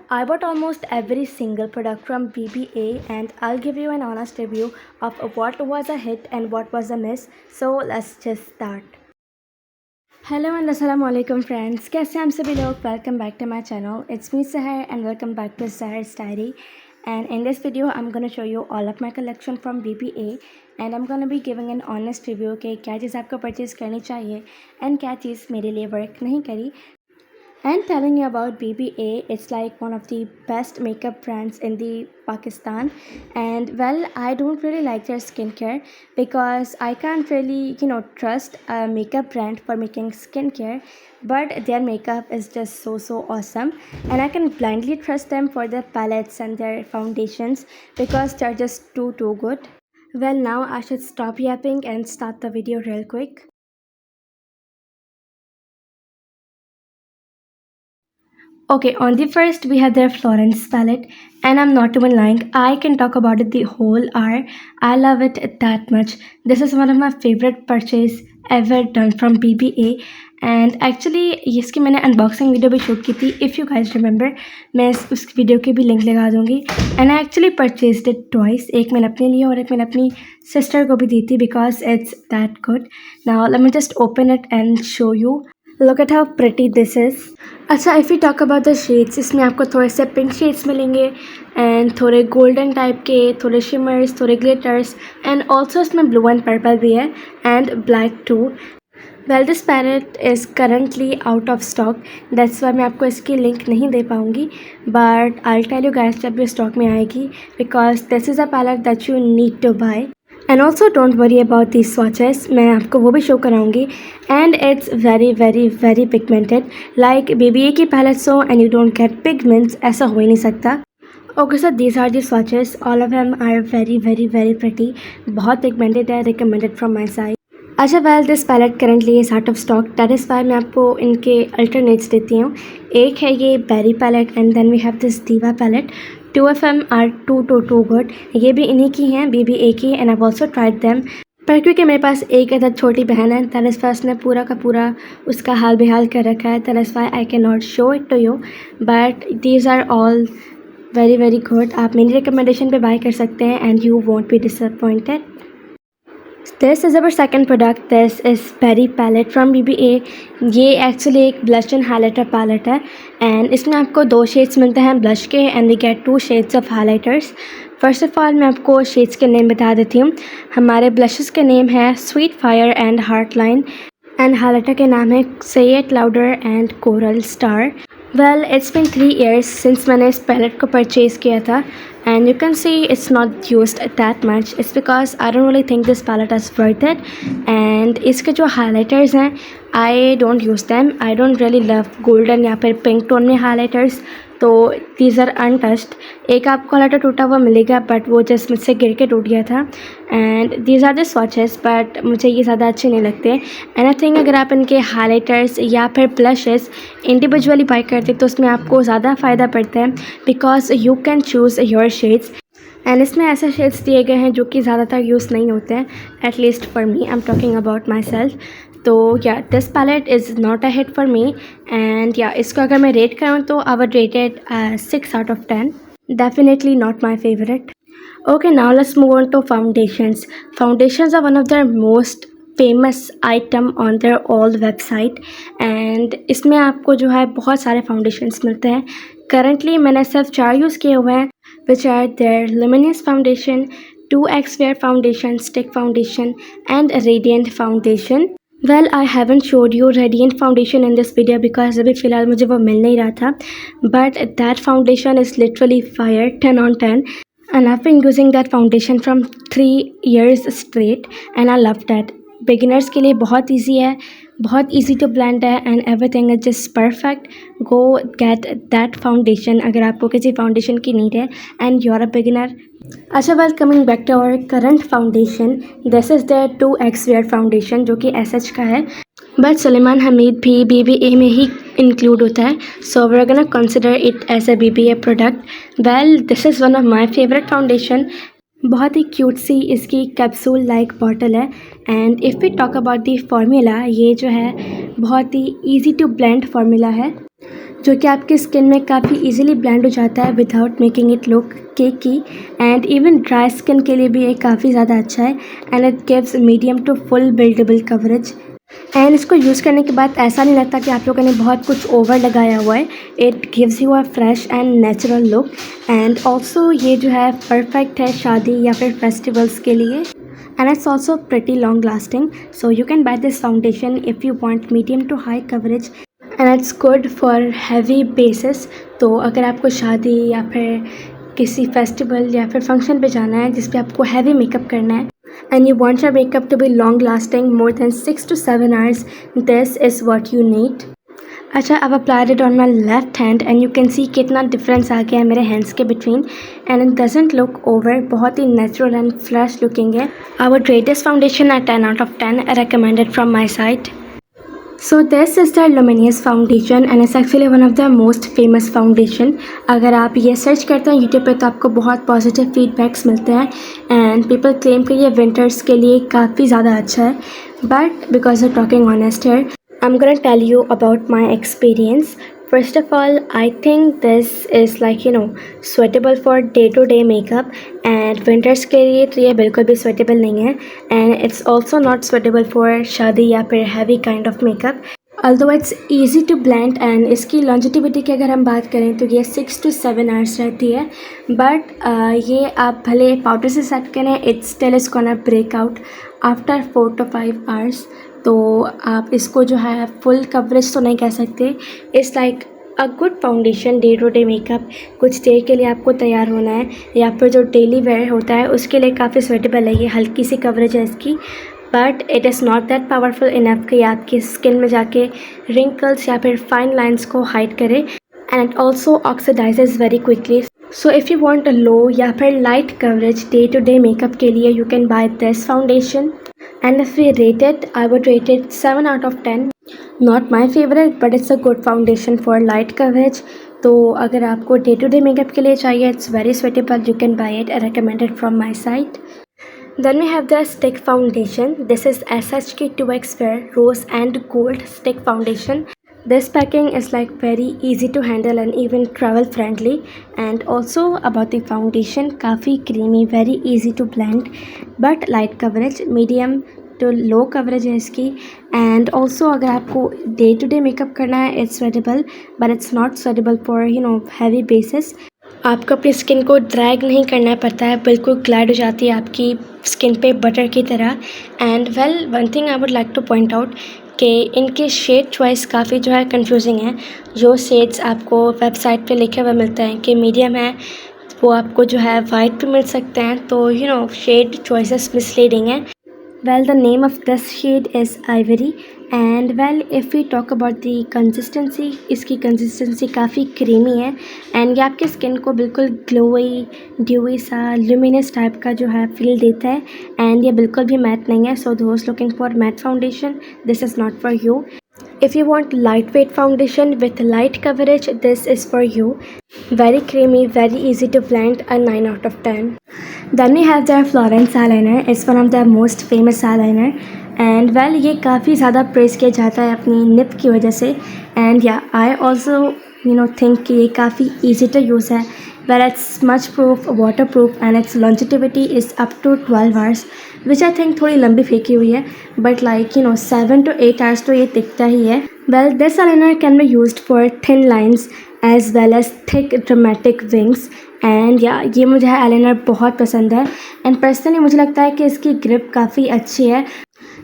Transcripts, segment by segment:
I bought almost every single product from BBA and I'll give you an honest review of what was a hit and what was a miss. So let's just start. Hello and assalamu alaikum friends. कैसे हैं हम सभी लोग? Welcome back to my channel. It's me Sahar and welcome back to Sahar's Diary. And in this video I'm going to show you all of my collection from BBA and I'm going to be giving an honest review कि क्या चीज़ आपको purchase करनी चाहिए and क्या चीज़ मेरे लिए work नहीं करी. And telling you about BBA, it's like one of the best makeup brands in the Pakistan. And well, I don't really like their skincare because I can't really, trust a makeup brand for making skincare. But their makeup is just so awesome, and I can blindly trust them for their palettes and their foundations because they're just too good. Well, now I should stop yapping and start the video real quick. Okay, on the first we have their Florence palette, and I'm not even lying, I can talk about it the whole hour. I love it that much. This is one of my favorite purchase ever done from BBA. And actually इसकी मैंने unboxing video भी shoot की थी. If you guys remember, मैं उस video की भी link लगा दूँगी. And I actually purchased it twice. एक मैंने अपने लिए और एक मैंने अपनी सिस्टर को भी दी थी because it's that good. Now let me just open it and show you. Look at how pretty this is. अच्छा, if you talk about the shades, इसमें आपको थोड़े से पिंक शेड्स मिलेंगे एंड थोड़े गोल्डन टाइप के, थोड़े शिमर्स, थोड़े ग्लिटर्स एंड ऑल्सो इसमें ब्लू एंड पर्पल भी है and black too. Well, this palette is currently out of stock, that's why मैं आपको इसकी लिंक नहीं दे पाऊँगी, but I tell you guys जब भी स्टॉक में आएगी because this is a palette that you need to buy. And also don't worry about the swatches, मैं आपको वो भी शो कराऊंगी. And it's very pigmented like BBA की पैलेट्स हो and you don't get pigments, ऐसा हो ही नहीं सकता. Okay sir, these are the swatches, all of them are very pretty. बहुत पिगमेंटेड है, रिकमेंडेड फ्रॉम माई साइड. अच्छा, well this palette currently is out of stock, that is why मैं आपको इनके अल्टरनेट्स देती हूँ. एक है ये berry palette and then we have this diva palette. Two of them are too good. ये भी इन्हीं की हैं, BBA की, and I also tried them. पर क्योंकि मेरे पास एक अदर छोटी बहन है, दैट इज़ वाई उसने पूरा का पूरा उसका हाल बेहाल कर रखा है, that is why I can not show it to you, but these are all very good. आप मेरी रिकमेंडेशन पे बाय कर सकते हैं and you won't be disappointed. This is our second product. This is berry palette from BBA. ये actually एक blush and highlighter palette है and इसमें आपको 2 शेड्स मिलते हैं ब्लश के and we get 2 shades of highlighters. First of all मैं आपको शेड्स के नेम बता देती हूँ. हमारे ब्लशेस के नेम है sweet fire and heart line and highlighter के नाम है से it louder and coral star. Well, it's been 3 years since मैंने इस पैलेट को परचेज़ किया था and you can see it's not used that much. It's because I don't really think this palette is worth it. And इसके जो highlighters हैं, I don't use them. I don't really love golden या फिर pink tone में highlighters, तो these are untouched. एक आपको highlighter टूटा हुआ मिलेगा बट वो जस्ट मुझसे गिर के टूट गया था. And these are the swatches, but मुझे ये ज़्यादा अच्छे नहीं लगते. एंड आई थिंक अगर आप इनके हाईलाइटर्स या फिर ब्लशेस इंडिविजुअली बाय करते तो उसमें आपको ज़्यादा फ़ायदा पड़ता है because you can choose your shades. And इसमें ऐसे शेड्स दिए गए हैं जो कि ज़्यादातर यूज़ नहीं होते हैं, at least for me, I am talking about myself. तो या this palette is not a hit for me and या इसको अगर मैं रेट करूँ तो I would rate it 6 out of 10. Definitely not my favorite. Okay, now let's move on to foundations. Foundations are one of their most famous item on their all website and इसमें आपको जो है बहुत सारे foundations मिलते हैं. Currently मैंने सिर्फ 4 यूज़ किए हुए हैं, which are their Luminous Foundation, 2X Wear Foundation, Stick Foundation and Radiant Foundation. Well, I haven't showed you radiant foundation in this video because अभी फ़िलहाल मुझे वो मिल नहीं रहा था, but that foundation is literally fire, 10 on 10 and I been using that foundation from 3 years straight and I love that. Beginners के लिए बहुत ईजी है, बहुत ईजी टू ब्लेंड है and everything is just perfect. Go get that foundation अगर आपको किसी foundation की नीड है and you are a beginner. अच्छा, well, coming back to our current foundation, this is the 2X Wear foundation जो कि SH का है, बट सलीमान हमीद भी BBA में ही इंक्लूड होता है, so we are gonna consider it as a BBA product. Well, this is one of my favourite foundation. बहुत ही क्यूट सी इसकी कैप्सूल लाइक बॉटल है and if we talk about the formula, ये जो है बहुत ही ईजी टू ब्लेंड फार्मूला है. जो कि आपकी स्किन में काफ़ी इजीली ब्लेंड हो जाता है without making it look cakey. And even dry skin के लिए भी ये काफ़ी ज़्यादा अच्छा है and it gives medium to full buildable coverage. And इसको यूज़ करने के बाद ऐसा नहीं लगता कि आप लोगों ने बहुत कुछ ओवर लगाया हुआ है। It gives you a fresh and natural look. And also ये जो है परफेक्ट है शादी या फिर फेस्टिवल्स के लिए। And it's also pretty long lasting, so you can buy this foundation if you want medium to high coverage and it's good for heavy bases। तो अगर आपको शादी या फिर किसी फेस्टिवल या फिर फंक्शन पे जाना है जिस पे आपको हैवी मेकअप करना है and you want your makeup to be long lasting more than 6 to 7 hours, this is what you need। अच्छा, अब applied it on my left hand and you can see कितना डिफरेंस आ गया है मेरे hands के between and it doesn't look over, बहुत ही नेचुरल एंड फ्रेश लुकिंग है। Our greatest foundation at 10 out of 10 recommended from my side। So this is the Luminous foundation and it's actually one of the most famous foundation। अगर आप ये search करते हैं YouTube पे तो आपको बहुत पॉजिटिव फीडबैक्स मिलते हैं एंड पीपल क्लेम कि ये विंटर्स के लिए काफ़ी ज़्यादा अच्छा है। But because of talking honest here, I'm gonna tell you about my experience। First of all, I think this is like suitable for day-to-day makeup and winters के लिए तो ये बिल्कुल भी suitable नहीं है and it's also not suitable for शादी या फिर heavy kind of makeup। Although it's easy to blend and इसकी longevity की अगर हम बात करें तो ये 6 to 7 hours रहती है। बट ये आप भले पाउडर से सेट करें it still is gonna break out after 4 to 5 hours। तो आप इसको जो है फुल कवरेज तो नहीं कह सकते। It's like a good foundation day to day makeup, कुछ देर के लिए आपको तैयार होना है या फिर जो डेली वेयर होता है उसके लिए काफ़ी स्वेटेबल है। ये हल्की सी कवरेज है इसकी but it is not that powerful enough कि आपकी स्किन में जाके रिंकल्स या फिर फाइन लाइन्स को हाइड करे and it also oxidizes very quickly. So if you want a low या फिर light coverage day to day makeup के लिए you can buy this foundation. And if we rate it, I would rate it 7 out of 10। Not my favorite, but it's a good foundation for light coverage। तो अगर आपको day to day makeup के लिए चाहिए it's very suitable, you can buy it, I recommend it from my side। Then we have the stick foundation। This is SHK 2X Fair Rose and Gold Stick Foundation। This packing is like very easy to handle and even travel friendly। And also about the foundation, काफ़ी creamy, very easy to blend but light coverage, medium to low coverage है इसकी। and also अगर आपको day to day makeup करना है it's suitable but it's not suitable for heavy bases। आपको अपनी skin को ड्रैग नहीं करना पड़ता है, बिल्कुल ग्लाइड हो जाती है आपकी स्किन पे बटर की तरह। And well one thing I would like two point out कि इनके शेड चॉइस काफ़ी जो है कंफ्यूजिंग है। जो शेड्स आपको वेबसाइट पे लिखे हुए मिलते हैं कि मीडियम है वो आपको जो है वाइट पे मिल सकते हैं, तो शेड चॉइसेस मिसलीडिंग है। Well, the name of this shade is Ivory and well if we talk about the consistency, इसकी consistency काफ़ी creamy है and ये आपके skin को बिल्कुल glowy, dewy सा luminous type का जो है feel देता है and ये बिल्कुल भी matte नहीं है। So those looking for matte foundation, this is not for you। If you want lightweight foundation with light coverage, this is for you। Very creamy, very easy to blend, a 9 out of 10। Then we have the Florence eyeliner। It's one of the most famous eyeliner and well ये काफ़ी ज़्यादा press किया जाता है अपनी निप की वजह से and yeah I also think कि ये काफ़ी easy to use है। Well, it's smudge proof, waterproof and its longevity is up to 12 hours which I think थोड़ी लंबी फेंकी हुई है but like 7 to 8 hours तो ये टिकता ही है। Well, this eyeliner can be used for thin lines as well as thick dramatic wings and ये मुझे आईलाइनर बहुत पसंद है एंड पर्सनली मुझे लगता है कि इसकी ग्रिप काफ़ी अच्छी है।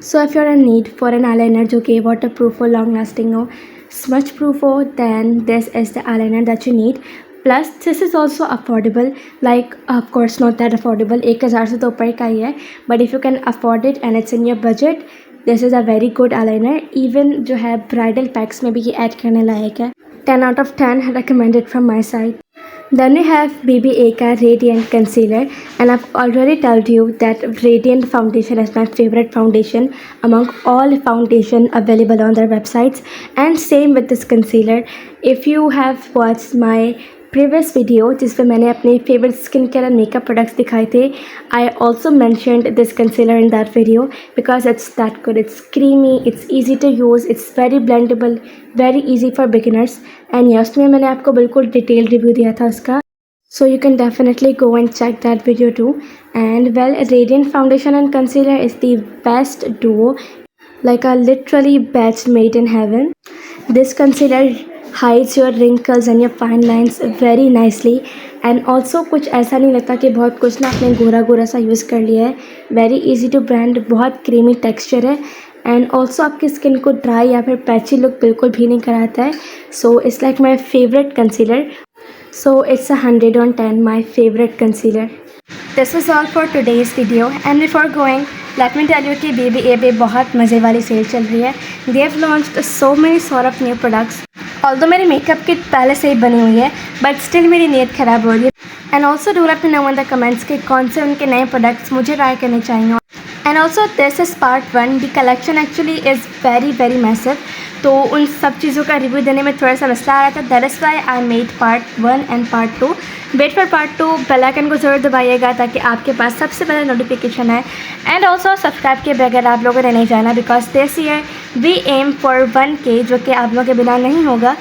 So if you are in need for an eyeliner जो कि वाटर प्रूफ हो, लॉन्ग लास्टिंग हो, स्मच प्रूफ हो, then this is the eyeliner that you need. Plus this is also affordable, like of course not that affordable, 1000 से तो ऊपर का ही है but if you can afford it and it's in your budget this is a very good eyeliner. Even जो है bridal PACS में भी ये ऐड करने लायक है। 10 out of 10 recommended from my side। Then we have BB-Aka Radiant Concealer and I've already told you that Radiant foundation is my favorite foundation among all foundation available on their websites and same with this concealer। If you have watched my previous video जिस पे मैंने अपने favourite skin care and makeup products दिखाए थे, I also mentioned this concealer in that video because it's that good. It's creamy, it's easy to use, it's very blendable, very easy for beginners. And yes में मैंने आपको बिल्कुल detail review दिया था उसका. So you can definitely go and check that video too. And well, Radiant Foundation and Concealer is the best duo, like a literally batch made in heaven. This concealer hides your wrinkles and your fine lines very nicely. And also कुछ ऐसा नहीं लगता कि बहुत कुछ ना आपने गोरा गोरा सा यूज़ कर लिया है. Very easy to brand, बहुत creamy texture है. एंड ऑल्सो आपकी स्किन को ड्राई या फिर पैची लुक बिल्कुल भी नहीं कराता है. So it's like my favourite concealer. So it's a 100 on 10, my favorite concealer. This was all for today's video. And before going, let me tell you कि BBA बहुत मज़े वाली सेल चल रही है. They have launched so many sort of new products. Although मेरी makeup kit पहले से ही बनी हुई है, but still मेरी नीयत ख़राब हो रही है. And also do let me know in the comments कि कौन से उनके नए प्रोडक्ट्स मुझे ट्राई करने चाहिए. And also this is part 1. The collection actually is very very massive. तो उन सब चीज़ों का रिव्यू देने में थोड़ा सा मसला आ रहा था. That is why I made part 1 and part 2. Wait for part 2. Bell icon को ज़रूर दबाइएगा ताकि आपके पास सबसे पहले नोटिफिकेशन आए. एंड ऑल्सो सब्सक्राइब किए बगैर आप लोगों ने नहीं जाना because this year we aim for 1K, जो कि आप लोगों के बिना नहीं होगा.